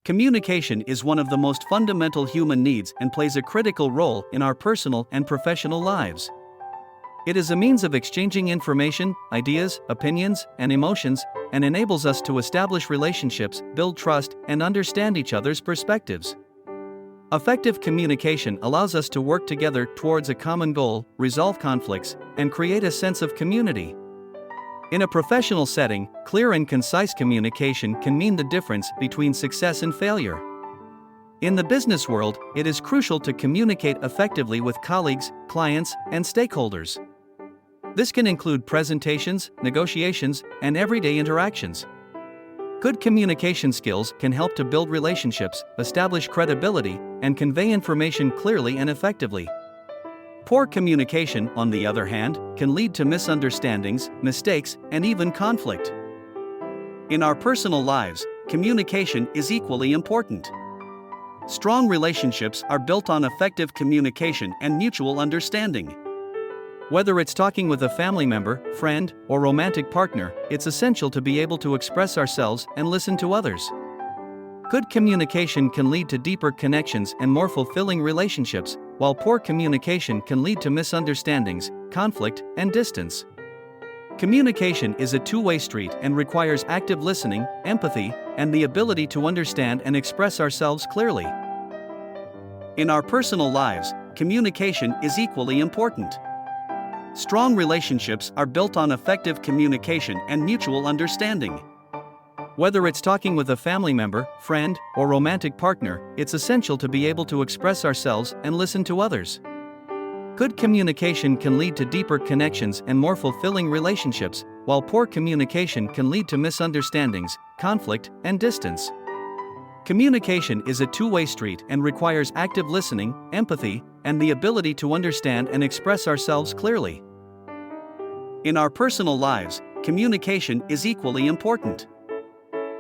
Communication is one of the most fundamental human needs and plays a critical role in our personal and professional lives. It is a means of exchanging information, ideas, opinions, and emotions, and enables us to establish relationships, build trust, and understand each other's perspectives. Effective communication allows us to work together towards a common goal, resolve conflicts, and create a sense of community. In a professional setting, clear and concise communication can mean the difference between success and failure. In the business world, it is crucial to communicate effectively with colleagues, clients, and stakeholders. This can include presentations, negotiations, and everyday interactions. Good communication skills can help to build relationships, establish credibility, and convey information clearly and effectively. Poor communication, on the other hand, can lead to misunderstandings, mistakes, and even conflict. In our personal lives, communication is equally important. Strong relationships are built on effective communication and mutual understanding. Whether it's talking with a family member, friend, or romantic partner, it's essential to be able to express ourselves and listen to others. Good communication can lead to deeper connections and more fulfilling relationships, while poor communication can lead to misunderstandings, conflict, and distance. Communication is a two-way street and requires active listening, empathy, and the ability to understand and express ourselves clearly. In our personal lives, communication is equally important. Strong relationships are built on effective communication and mutual understanding. Whether it's talking with a family member, friend, or romantic partner, it's essential to be able to express ourselves and listen to others. Good communication can lead to deeper connections and more fulfilling relationships, while poor communication can lead to misunderstandings, conflict, and distance. Communication is a two-way street and requires active listening, empathy, and the ability to understand and express ourselves clearly. In our personal lives, communication is equally important.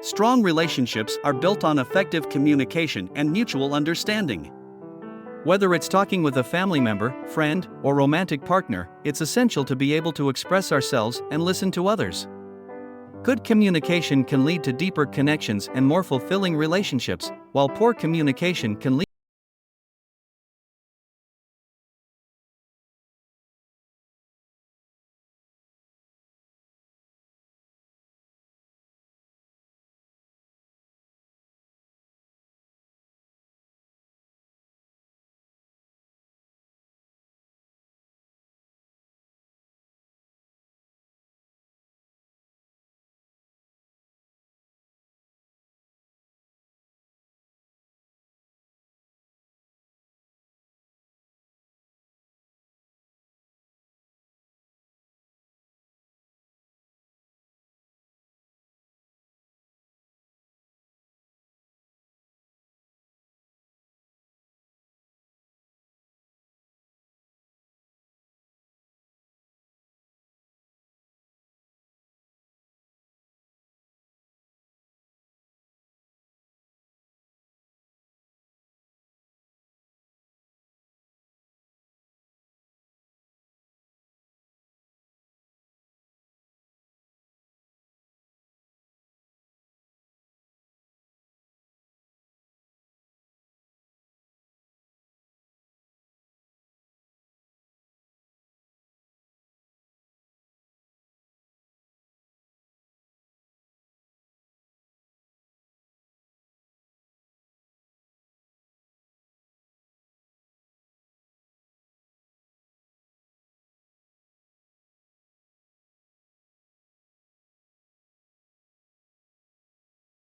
Strong relationships are built on effective communication and mutual understanding. Whether it's talking with a family member, friend, or romantic partner, it's essential to be able to express ourselves and listen to others. Good communication can lead to deeper connections and more fulfilling relationships, while poor communication can lead